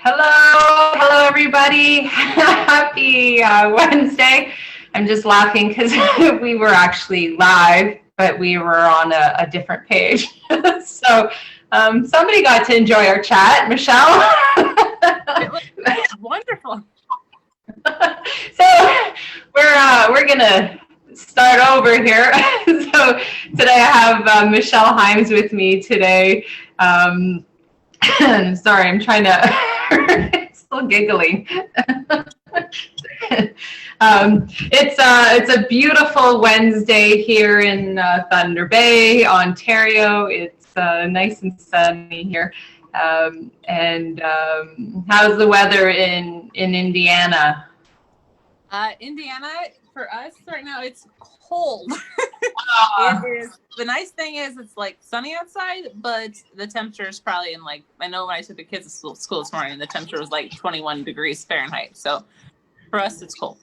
Hello everybody. Happy Wednesday. I'm just laughing because we were actually live, but we were on a different page. So somebody got to enjoy our chat. Michelle? It was wonderful. So we're gonna start over here. So today I have Michelle Himes with me today. Sorry, I'm trying to still giggling. It's a beautiful Wednesday here in Thunder Bay, Ontario. It's nice and sunny here. How's the weather in Indiana? Indiana, for us right now, it's cold. It is. The nice thing is it's like sunny outside, but the temperature is probably in like, I know when I took the kids to school this morning, the temperature was like 21 degrees Fahrenheit. So for us, it's cold.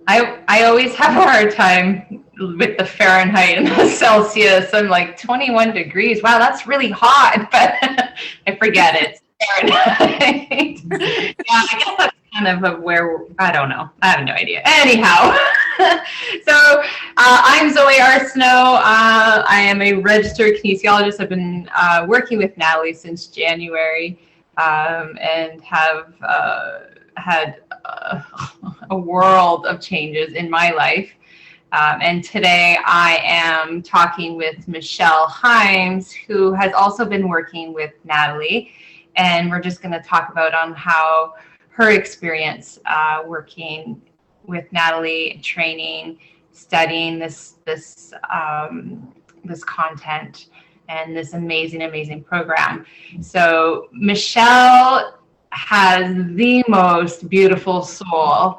I always have a hard time with the Fahrenheit and the Celsius. I'm like 21 degrees. Wow, that's really hot, but I forget it. Fahrenheit. Yeah, I guess that's kind of where, I don't know. I have no idea. Anyhow, so I'm Zoe Arsenault. I am a registered kinesiologist. I've been working with Natalie since January and have had a world of changes in my life. And today I am talking with Michelle Himes, who has also been working with Natalie. And we're just going to talk about on how her experience working with Natalie, training, studying this content and this amazing program. So Michelle has the most beautiful soul,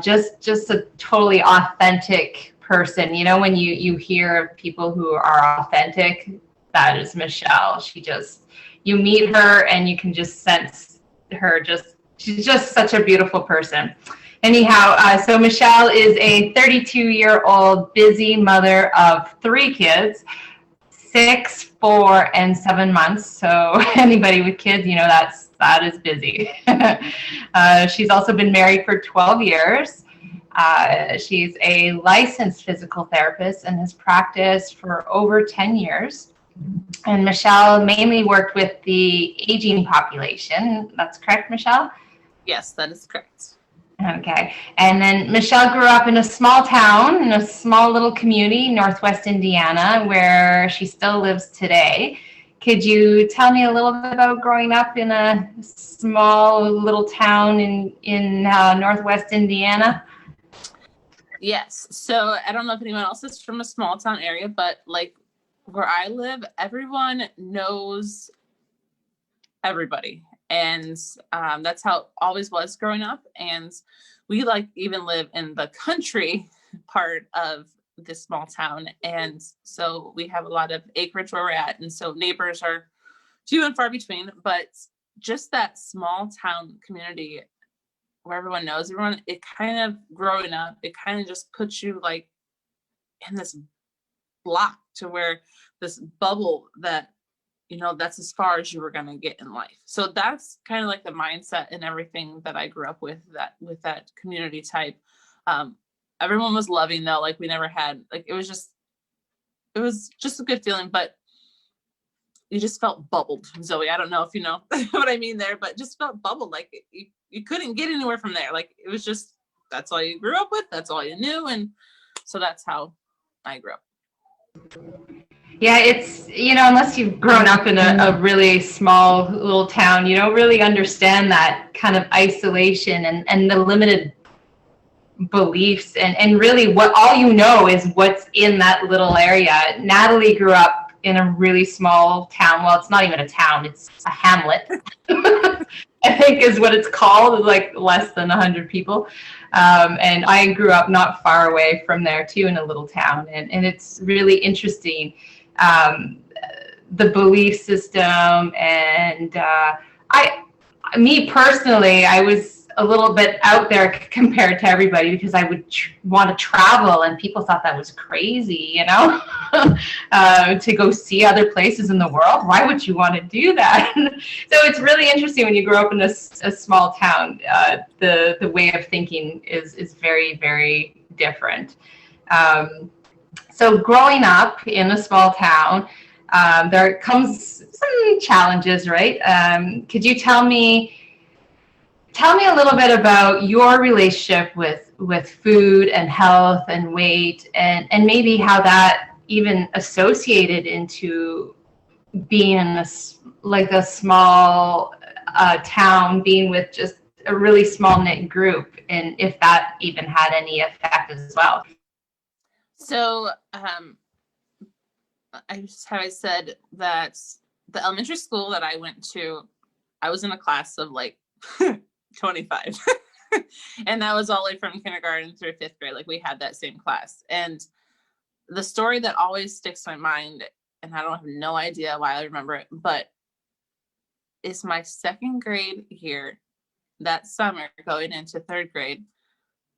just a totally authentic person. You know, when you hear of people who are authentic, that is Michelle. You meet her and you can just sense her. She's just such a beautiful person. Anyhow, so Michelle is a 32-year-old busy mother of 3 kids, 6, 4, and 7 months. So anybody with kids, you know, that is busy. She's also been married for 12 years. She's a licensed physical therapist and has practiced for over 10 years. And Michelle mainly worked with the aging population. That's correct, Michelle? Yes, that is correct. Okay. And then Michelle grew up in a small town, in a small little community, Northwest Indiana, where she still lives today. Could you tell me a little bit about growing up in a small little town in Northwest Indiana? Yes. So I don't know if anyone else is from a small town area, but like where I live, everyone knows everybody. And that's how it always was growing up. And we like even live in the country part of this small town. And so we have a lot of acreage where we're at. And so neighbors are few and far between, but just that small town community where everyone knows everyone, it kind of growing up, it kind of just puts you like in this block to where this bubble that, you know, that's as far as you were going to get in life. So that's kind of like the mindset and everything that I grew up with that community type. Everyone was loving though. Like we never had, like, it was just a good feeling, but you just felt bubbled, Zoe. I don't know if you know what I mean there, but just felt bubbled. Like you couldn't get anywhere from there. Like it was just, that's all you grew up with. That's all you knew. And so that's how I grew up. Yeah, it's, you know, unless you've grown up in a really small little town, you don't really understand that kind of isolation and the limited beliefs and really what all you know is what's in that little area. Natalie grew up in a really small town. Well, it's not even a town, it's a hamlet. I think is what it's called, like less than 100 people. And I grew up not far away from there too, in a little town. And it's really interesting, the belief system. And me personally, I was a little bit out there compared to everybody, because I would want to travel, and people thought that was crazy, you know, to go see other places in the world. Why would you want to do that? So it's really interesting when you grow up in a small town. The way of thinking is very, very different. So growing up in a small town, there comes some challenges, right? Could you tell me a little bit about your relationship with food and health and weight, and maybe how that even associated into being in this, like a small town, being with just a really small knit group, and if that even had any effect as well. So I said that the elementary school that I went to, I was in a class of like 25. And that was all the way from kindergarten through 5th grade. Like we had that same class. And the story that always sticks in my mind, and I don't have no idea why I remember it, but it's my 2nd grade year, that summer going into 3rd grade.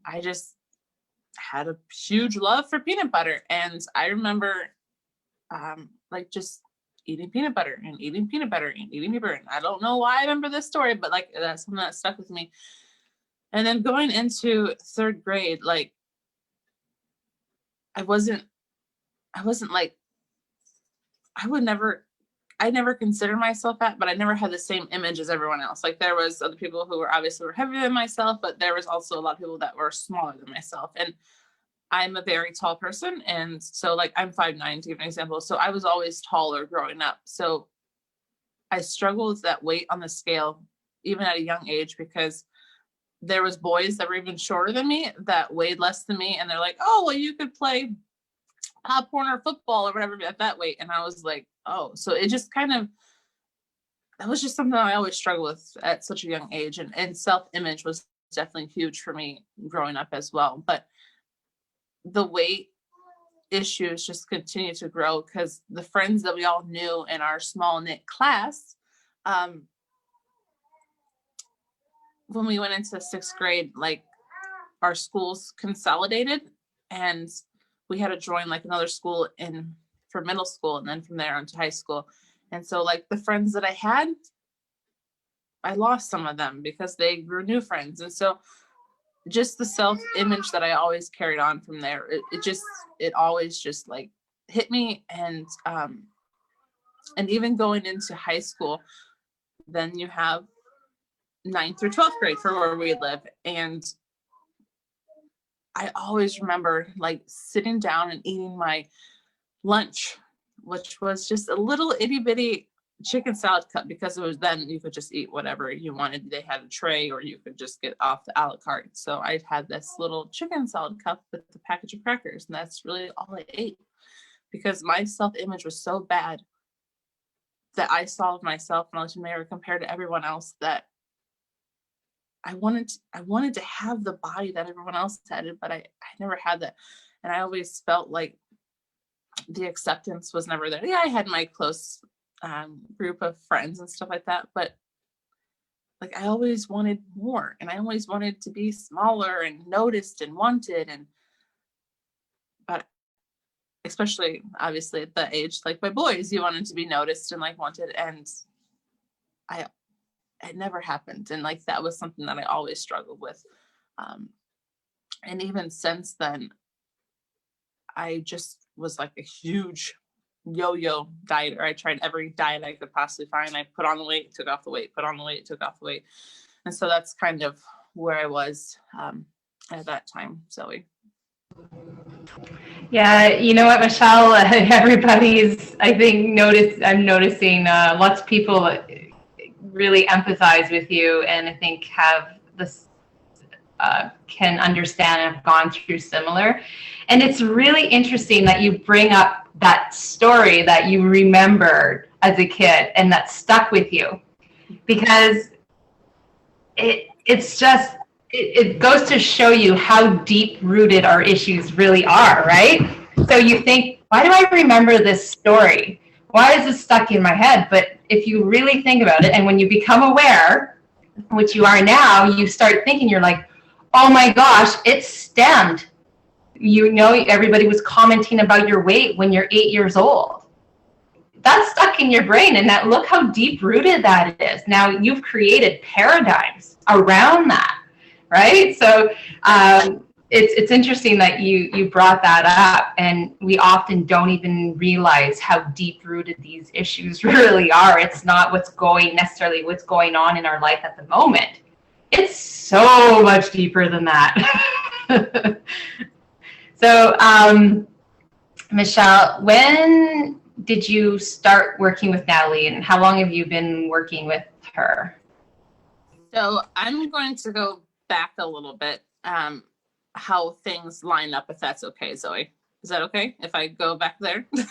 I just had a huge love for peanut butter. And I remember like just eating peanut butter and eating peanut butter and eating peanut butter. And I don't know why I remember this story, but like that's something that stuck with me. And then going into 3rd grade, like I never considered myself fat, but I never had the same image as everyone else. Like there was other people who were obviously heavier than myself, but there was also a lot of people that were smaller than myself. And I'm a very tall person. And so like I'm 5'9", to give an example. So I was always taller growing up. So I struggled with that weight on the scale, even at a young age, because there was boys that were even shorter than me that weighed less than me. And they're like, oh, well, you could play popcorn or football or whatever at that weight. And I was like, oh, so it just that was just something I always struggled with at such a young age. And self-image was definitely huge for me growing up as well. But the weight issues just continue to grow because the friends that we all knew in our small knit class, when we went into 6th grade, like our schools consolidated and we had to join like another school for middle school and then from there on to high school. And so like the friends that I had, I lost some of them because they grew new friends. And so just the self-image that I always carried on from there, it always just like hit me. And even going into high school, then you have 9th through 12th grade for where we live. And I always remember like sitting down and eating my lunch, which was just a little itty bitty chicken salad cup, because it was then you could just eat whatever you wanted. They had a tray or you could just get off the a la carte. So I had this little chicken salad cup with a package of crackers, and that's really all I ate because my self-image was so bad that I saw of myself when I was in the mirror compared to everyone else that I wanted to have the body that everyone else had, but I never had that. And I always felt like the acceptance was never there. Yeah, I had my close group of friends and stuff like that, but like I always wanted more, and I always wanted to be smaller and noticed and wanted. But especially obviously at that age, like by boys, you wanted to be noticed and like wanted, and it never happened. And like that was something that I always struggled with. And even since then, I just was like a huge yo-yo dieter. I tried every diet I could possibly find. I put on the weight, took off the weight, put on the weight, took off the weight. And so that's kind of where I was at that time, Zoe. Yeah, you know what, Michelle, everybody's, I think, I'm noticing lots of people really empathize with you, and I think have this, can understand and have gone through similar. And it's really interesting that you bring up that story that you remembered as a kid and that stuck with you, because it's just, it goes to show you how deep rooted our issues really are, right? So you think, why do I remember this story? Why is this stuck in my head? But if you really think about it, and when you become aware which you are now, you start thinking, you're like, oh my gosh, it's stemmed. You know, everybody was commenting about your weight when you're 8 years old. That's stuck in your brain, and that, look how deep rooted that is. Now you've created paradigms around that, right? So it's interesting that you brought that up, and we often don't even realize how deep rooted these issues really are. It's not necessarily what's going on in our life at the moment. It's so much deeper than that. So Michelle, when did you start working with Natalie, and how long have you been working with her? So I'm going to go back a little bit, how things line up, if that's okay, Zoe. Is that okay if I go back there? Yeah.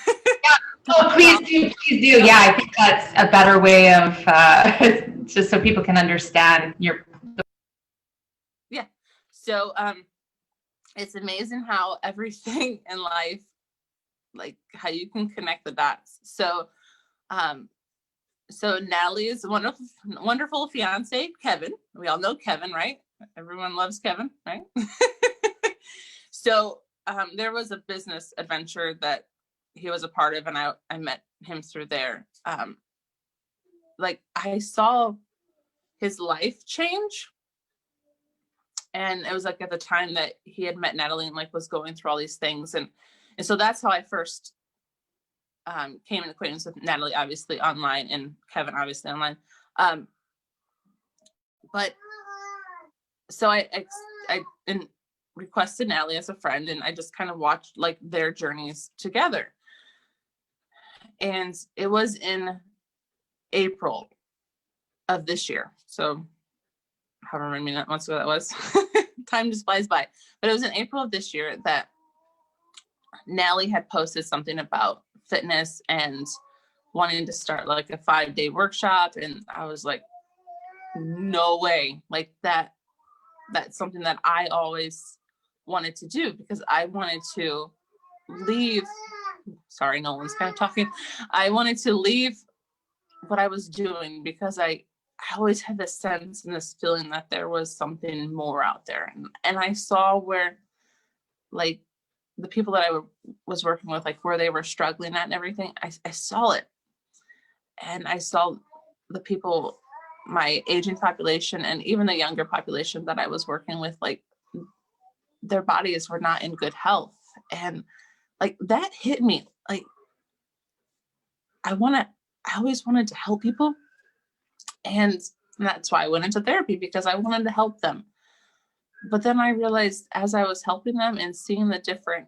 Oh, please do, please do. Yeah, I think that's a better way of just so people can understand your. Yeah. So it's amazing how everything in life, like how you can connect the dots. So Natalie's wonderful fiance, Kevin. We all know Kevin, right? Everyone loves Kevin, right? So there was a business adventure that he was a part of, and I met him through there. Like I saw his life change. And it was like at the time that he had met Natalie and like was going through all these things. And so that's how I first came in acquaintance with Natalie, obviously online, and Kevin, obviously online. But so I requested Natalie as a friend, and I just kind of watched like their journeys together. And it was in April of this year. So however many months ago that was. Time just flies by. But it was in April of this year that Natalie had posted something about fitness and wanting to start like a 5-day workshop. And I was like, no way. Like that's something that I always wanted to do, because I wanted to leave. Sorry, Nolan's kind of talking. I wanted to leave what I was doing, because I always had this sense and this feeling that there was something more out there. And I saw where like the people that I was working with, like where they were struggling at and everything, I saw it. And I saw the people, my aging population and even the younger population that I was working with, like their bodies were not in good health. And like that hit me. Like I always wanted to help people. And that's why I went into therapy, because I wanted to help them. But then I realized as I was helping them and seeing the different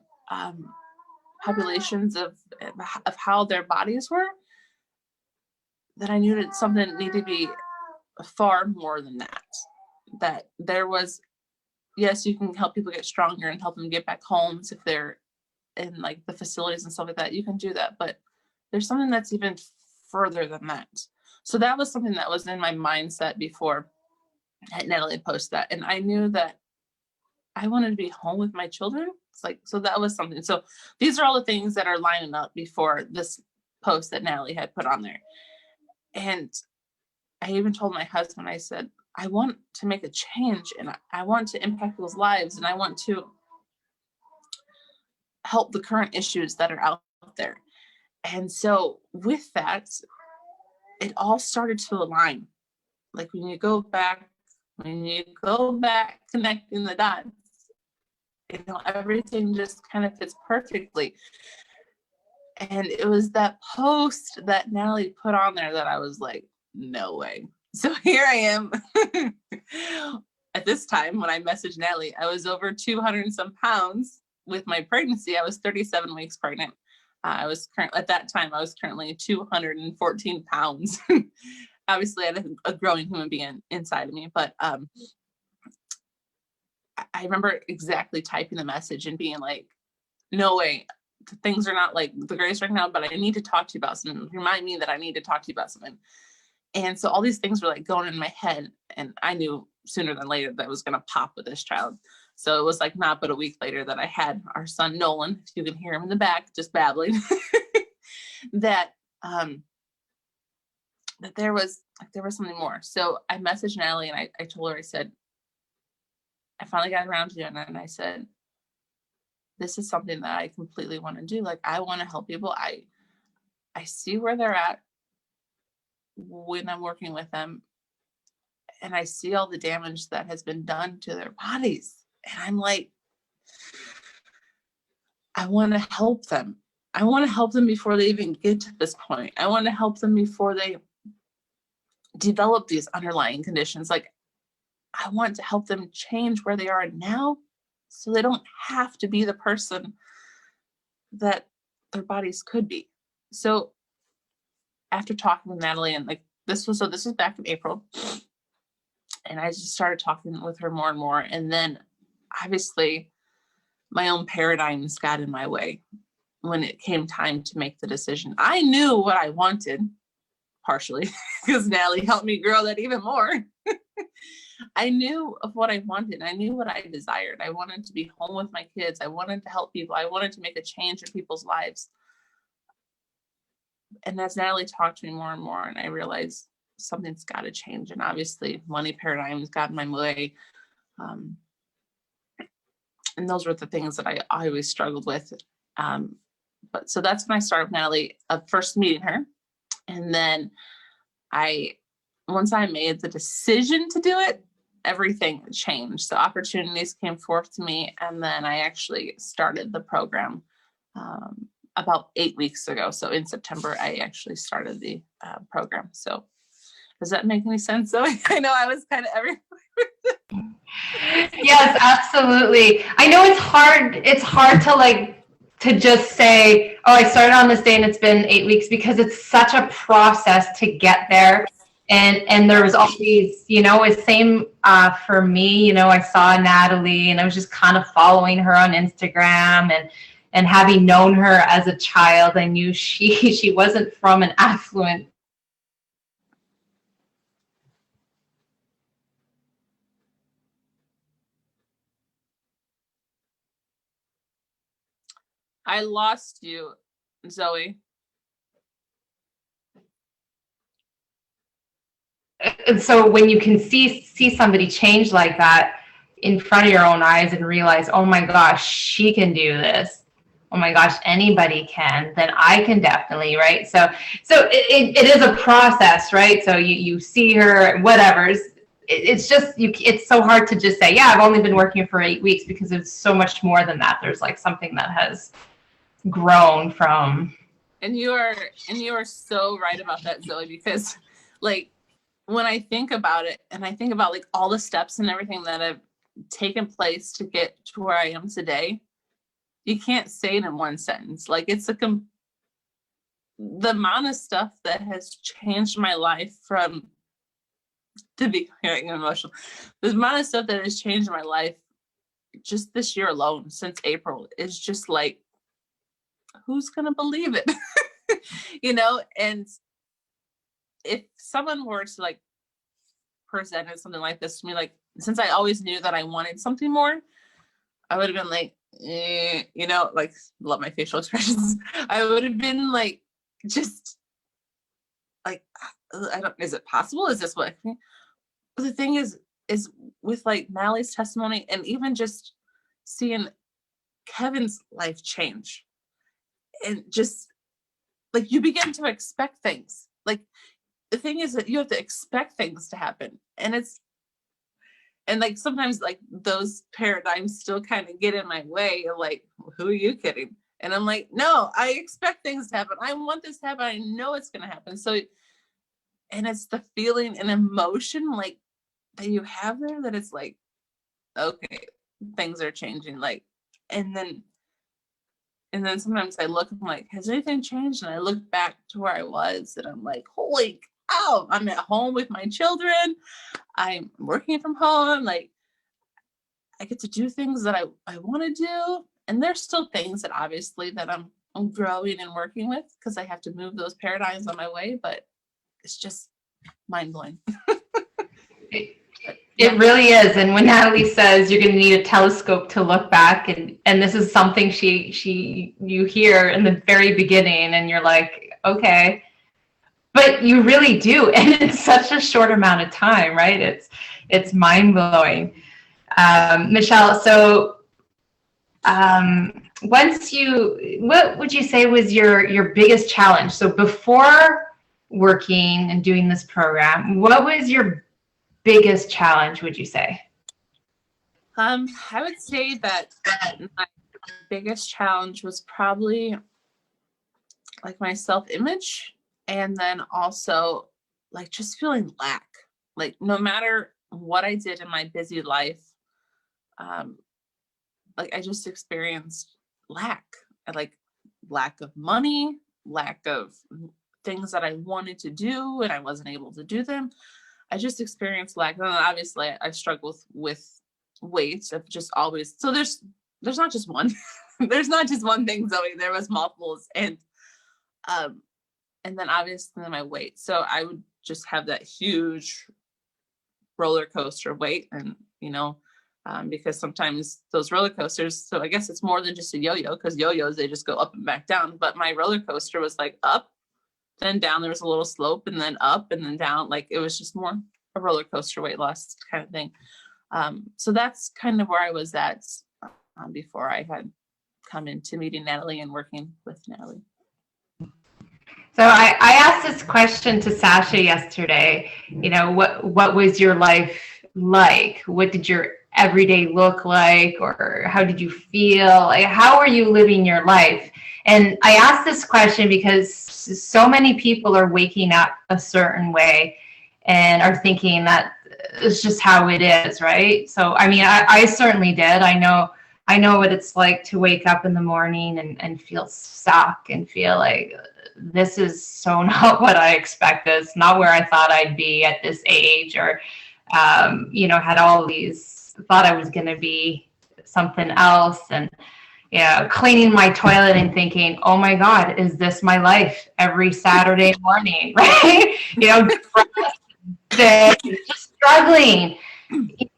populations of how their bodies were, that I knew that something needed to be far more than that. That there was, yes, you can help people get stronger and help them get back homes if they're in like the facilities and stuff like that. You can do that, but there's something that's even further than that. So that was something that was in my mindset before Natalie posted that. And I knew that I wanted to be home with my children. It's like, so that was something. So these are all the things that are lining up before this post that Natalie had put on there. And I even told my husband, I said, I want to make a change, and I want to impact people's lives, and I want to help the current issues that are out there. And so with that, it all started to align. Like when you go back connecting the dots, you know, everything just kind of fits perfectly. And it was that post that Natalie put on there that I was like, no way. So here I am. At this time, when I messaged Natalie, I was over 200 and some pounds with my pregnancy. I was 37 weeks pregnant. At that time, I was currently 214 pounds. Obviously, I had a growing human being inside of me, but I remember exactly typing the message and being like, no way, things are not like the greatest right now, but I need to talk to you about something. Remind me that I need to talk to you about something. And so all these things were like going in my head, and I knew sooner than later that I was going to pop with this child. So it was like not but a week later that I had our son, Nolan, if you can hear him in the back, just babbling, that that there was something more. So I messaged Natalie and I told her, I said, I finally got around to doing it. And I said, this is something that I completely want to do. Like, I want to help people. I see where they're at when I'm working with them. And I see all the damage that has been done to their bodies. And I'm like, I want to help them. I want to help them before they even get to this point. I want to help them before they develop these underlying conditions. Like, I want to help them change where they are now so they don't have to be the person that their bodies could be. So after talking with Natalie, and like this was back in April, and I just started talking with her more and more. And then obviously my own paradigms got in my way when it came time to make the decision. I knew what I wanted, partially because Natalie helped me grow that even more. I knew of what I wanted. I knew what I desired. I wanted to be home with my kids. I wanted to help people. I wanted to make a change in people's lives. And as Natalie talked to me more and more, and I realized something's got to change. And obviously money paradigms got in my way. And those were the things that I always struggled with. But so that's when I started with Natalie, first meeting her. And then once I made the decision to do it, everything changed. So opportunities came forth to me. And then I actually started the program about 8 weeks ago. So in September, I actually started the program. So does that make any sense? So I know I was kind of everywhere. Yes, absolutely. I know it's hard. It's hard to just say, oh, I started on this day and it's been 8 weeks, because it's such a process to get there. And there was always, it's same for me. I saw Natalie and I was just kind of following her on Instagram, and having known her as a child, I knew she wasn't from an affluent. I lost you, Zoe. And so when you can see somebody change like that in front of your own eyes and realize, oh my gosh, she can do this. Oh my gosh, anybody can, then I can definitely, right? So it is a process, right? So you see her, whatever. It's just, it's so hard to just say, yeah, I've only been working for 8 weeks, because it's so much more than that. There's like something that has grown from. And you are so right about that, Zoe, because like, when I think about it, and I think about like all the steps and everything that have taken place to get to where I am today, you can't say it in one sentence. Like, it's the amount of stuff that has changed my life from, to be getting emotional, the amount of stuff that has changed my life just this year alone, since April, is just like, who's gonna believe it? And if someone were to like presented something like this to me, like, since I always knew that I wanted something more, I would have been like, like, love my facial expressions. I would have been like, just like, is it possible? Is this what? But the thing is with like Natalie's testimony, and even just seeing Kevin's life change, and just like, you begin to expect things. Like, the thing is that you have to expect things to happen. And like, sometimes like those paradigms still kind of get in my way of like, who are you kidding? And I'm like, no, I expect things to happen. I want this to happen. I know it's going to happen. So, and it's the feeling and emotion like that you have there, that it's like, okay, things are changing. Like, and then sometimes I look, I'm like, has anything changed? And I look back to where I was, and I'm like, holy cow, I'm at home with my children. I'm working from home. Like, I get to do things that I want to do. And there's still things that obviously that I'm growing and working with, because I have to move those paradigms on my way, but it's just mind blowing. It really is. And when Natalie says you're going to need a telescope to look back, and this is something you hear in the very beginning, and you're like, okay, but you really do. And it's such a short amount of time, right? It's mind blowing. Michelle, so what would you say was your biggest challenge? So before working and doing this program, what was your biggest challenge, would you say? I would say that my biggest challenge was probably like my self-image, and then also like just feeling lack. Like no matter what I did in my busy life, um, like I just experienced lack. Like lack of money, lack of things that I wanted to do and I wasn't able to do them. I just experienced lack. And obviously I struggle with weight of just always. So there's not just one. There's not just one thing, Zoe. There was multiples. Um and then obviously my weight. So I would just have that huge roller coaster weight, and because sometimes those roller coasters, so I guess it's more than just a yo-yo, because yo-yos, they just go up and back down, but my roller coaster was like up, then down, there was a little slope, and then up and then down. Like it was just more a roller coaster weight loss kind of thing. So that's kind of where I was at before I had come into meeting Natalie and working with Natalie. So I asked this question to Sasha yesterday. What was your life like? What did your everyday look like, or how did you feel? Like, how are you living your life? And I asked this question because so many people are waking up a certain way and are thinking that it's just how it is, right? So, I mean, I certainly did. I know what it's like to wake up in the morning and feel stuck and feel like this is so not what I expected. It's not where I thought I'd be at this age, or, had all these, thought I was going to be something else. And, cleaning my toilet and thinking, oh my God, is this my life every Saturday morning, right? Just struggling.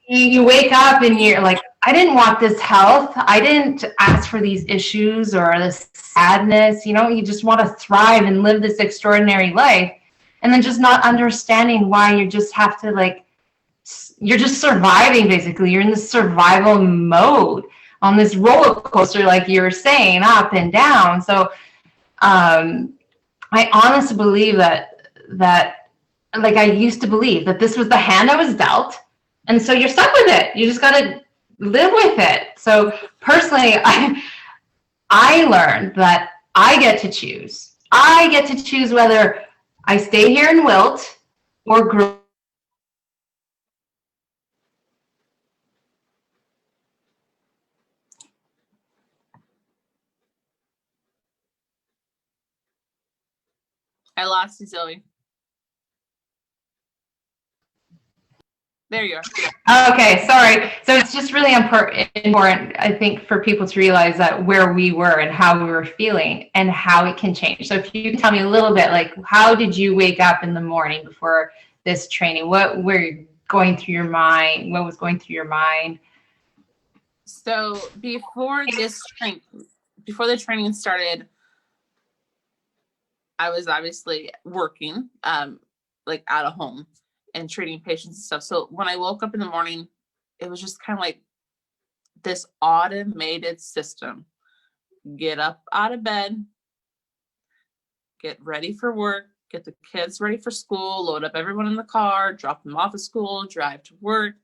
You wake up and you're like, I didn't want this health. I didn't ask for these issues or this sadness. You just want to thrive and live this extraordinary life. And then just not understanding why you just have to, you're just surviving, basically. You're in this survival mode on this roller coaster, like you were saying, up and down. So I honestly believe that I used to believe that this was the hand I was dealt. And so you're stuck with it. You just got to live with it. So personally, I learned that I get to choose. I get to choose whether I stay here and wilt or grow. I lost you, Zoe. There you are. Okay, sorry. So it's just really important, I think, for people to realize that where we were and how we were feeling and how it can change. So if you can tell me a little bit, how did you wake up in the morning before this training? What were going through your mind? What was going through your mind? So before the training started, I was obviously working, out of home and treating patients and stuff. So when I woke up in the morning, it was just kind of like this automated system. Get up out of bed, get ready for work, get the kids ready for school, load up everyone in the car, drop them off at school, drive to work,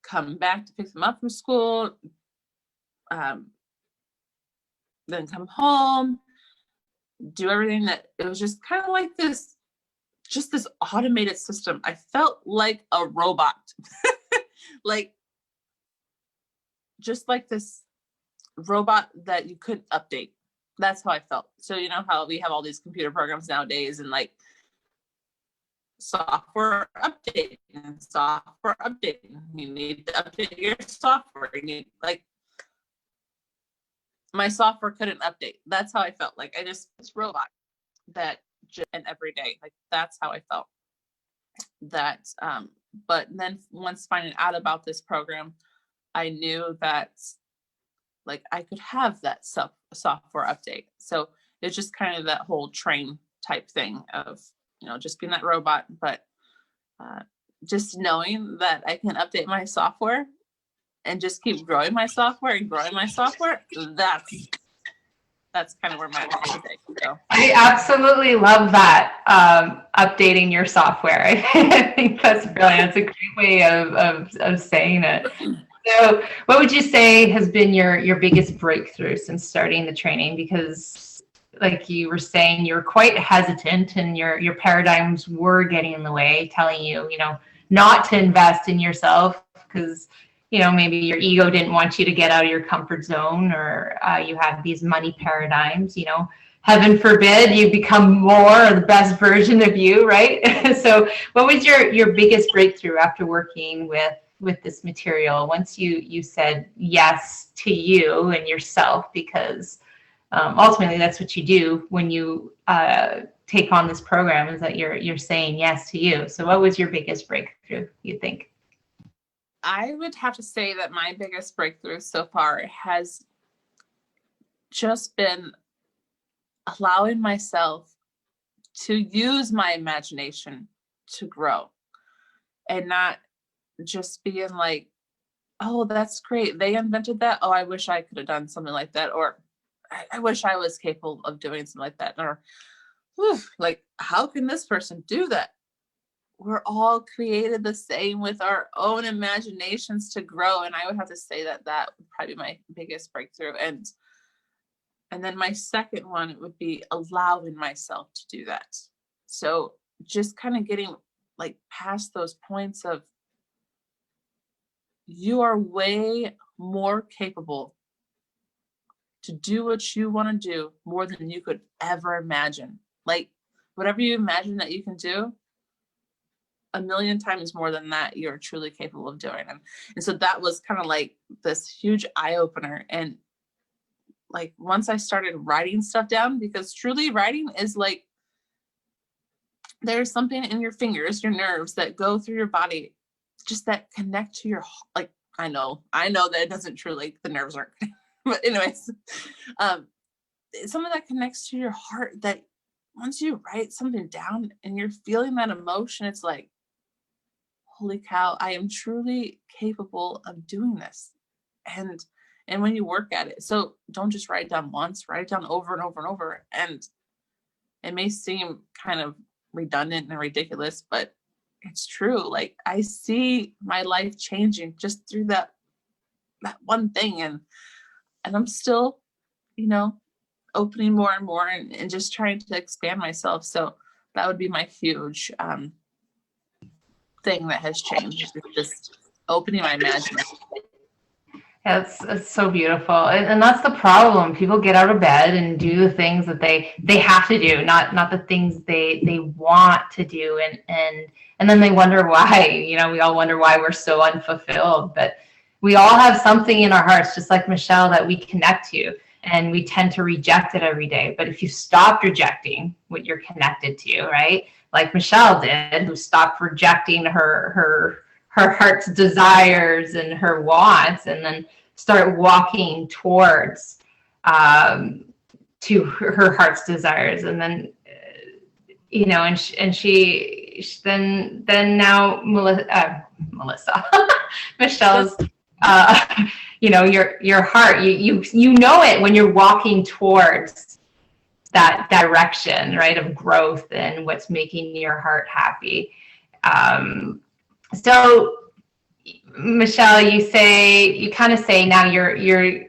come back to pick them up from school, then come home, do everything. That it was just kind of like this automated system. I felt like a robot, just like this robot that you couldn't update. That's how I felt. So you know how we have all these computer programs nowadays, and software updating. You need to update your software. You need my software couldn't update. That's how I felt. This robot that and every day, that's how I felt. That but then once finding out about this program, I knew that I could have that software update. So it's just kind of that whole train type thing of just being that robot, but just knowing that I can update my software and just keep growing my software and growing my software, that's kind of where my life is at. So. I absolutely love that, updating your software. I think that's brilliant. It's a great way of saying it. So what would you say has been your biggest breakthrough since starting the training? Because like you were saying, you were quite hesitant and your paradigms were getting in the way, telling you, not to invest in yourself because, maybe your ego didn't want you to get out of your comfort zone, or you have these money paradigms, heaven forbid you become more or the best version of you, right? So what was your biggest breakthrough after working with this material once you said yes to you and yourself? Because ultimately that's what you do when you take on this program, is that you're saying yes to you. So what was your biggest breakthrough, you think? I would have to say that my biggest breakthrough so far has just been allowing myself to use my imagination to grow, and not just being like, oh, that's great, they invented that, oh, I wish I could have done something like that, or I wish I was capable of doing something like that, or like, how can this person do that? We're all created the same with our own imaginations to grow. And I would have to say that would probably be my biggest breakthrough. And then my second one would be allowing myself to do that. So just kind of getting like past those points of, you are way more capable to do what you want to do more than you could ever imagine. Like, whatever you imagine that you can do, 1,000,000 times more than that you're truly capable of doing. And so that was kind of like this huge eye-opener. And like, once I started writing stuff down, because truly writing is like, there's something in your fingers, your nerves that go through your body, just that connect to your, like, I know that it doesn't truly, the nerves aren't, but anyways, something that connects to your heart, that once you write something down and you're feeling that emotion, it's like, holy cow, I am truly capable of doing this. And when you work at it, so don't just write it down once, write it down over and over and over. And it may seem kind of redundant and ridiculous, but it's true. Like, I see my life changing just through that one thing. And I'm still, opening more and more and just trying to expand myself. So that would be my huge thing that has changed, is just opening my imagination. It's so beautiful. And that's the problem. People get out of bed and do the things that they have to do, not the things they want to do. And then they wonder why, we all wonder why we're so unfulfilled. But we all have something in our hearts, just like Michelle, that we connect to, and we tend to reject it every day. But if you stopped rejecting what you're connected to, right? Like Michelle did, who stopped rejecting her heart's desires and her wants, and then start walking towards to her heart's desires. And then and she then now Melissa Michelle's your heart, you know it when you're walking towards that direction, right, of growth and what's making your heart happy. So Michelle, you kind of say now you're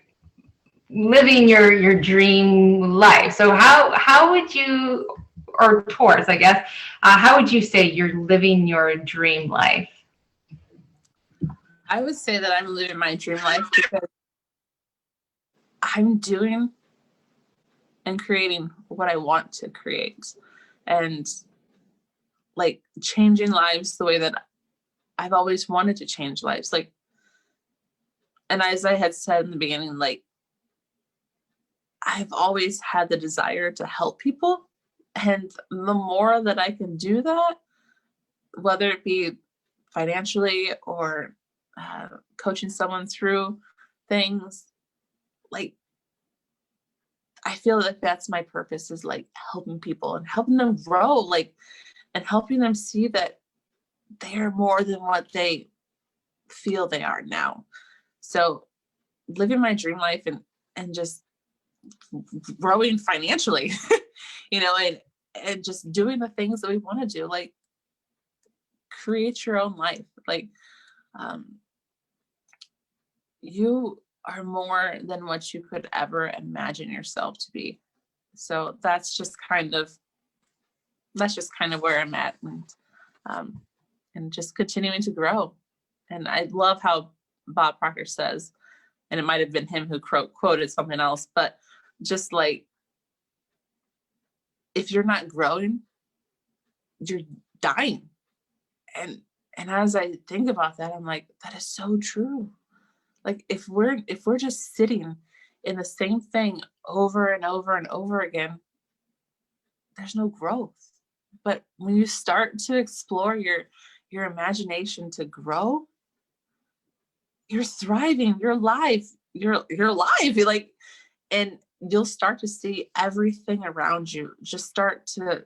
living your dream life. So how would you, or towards, I guess, how would you say you're living your dream life? I would say that I'm living my dream life because I'm doing and creating what I want to create, and like changing lives the way that I've always wanted to change lives. Like, and as I had said in the beginning, like, I've always had the desire to help people. And the more that I can do that, whether it be financially or coaching someone through things, like, I feel like that's my purpose, is like helping people and helping them grow. Like, and helping them see that they are more than what they feel they are now. So living my dream life and just growing financially, you know, and just doing the things that we want to do, like create your own life. Like, you are more than what you could ever imagine yourself to be. So that's just kind of where I'm at, and just continuing to grow. And I love how Bob Proctor says, and it might have been him who quoted something else, but just like, if you're not growing, you're dying. And as I think about that, I'm like, that is so true. Like, if we're just sitting in the same thing over and over and over again, there's no growth. But when you start to explore your imagination to grow, you're thriving, you're alive, you're alive. You're like, and you'll start to see everything around you just start to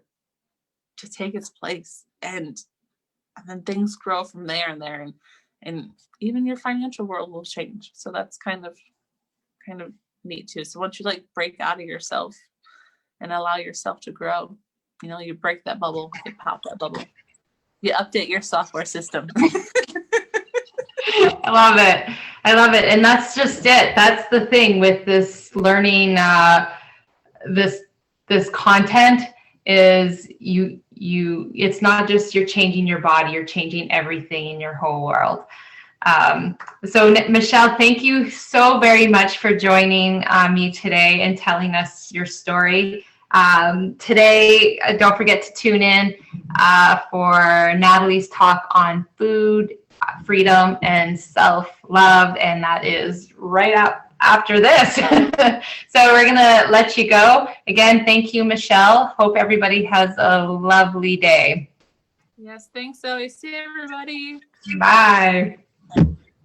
take its place, and then things grow from there and even your financial world will change. So that's kind of neat too. So once you like break out of yourself and allow yourself to grow, you know, you break that bubble, you pop that bubble, you update your software system. I love it. And that's just it. That's the thing with this learning, this content is it's not just you're changing your body, you're changing everything in your whole world. So Michelle, thank you so very much for joining me today and telling us your story. Today, don't forget to tune in for Natalie's talk on food, freedom, and self-love, and that is right up after this. So we're going to let you go. Again, thank you, Michelle. Hope everybody has a lovely day. Yes, thanks, Zoe. See everybody. Bye.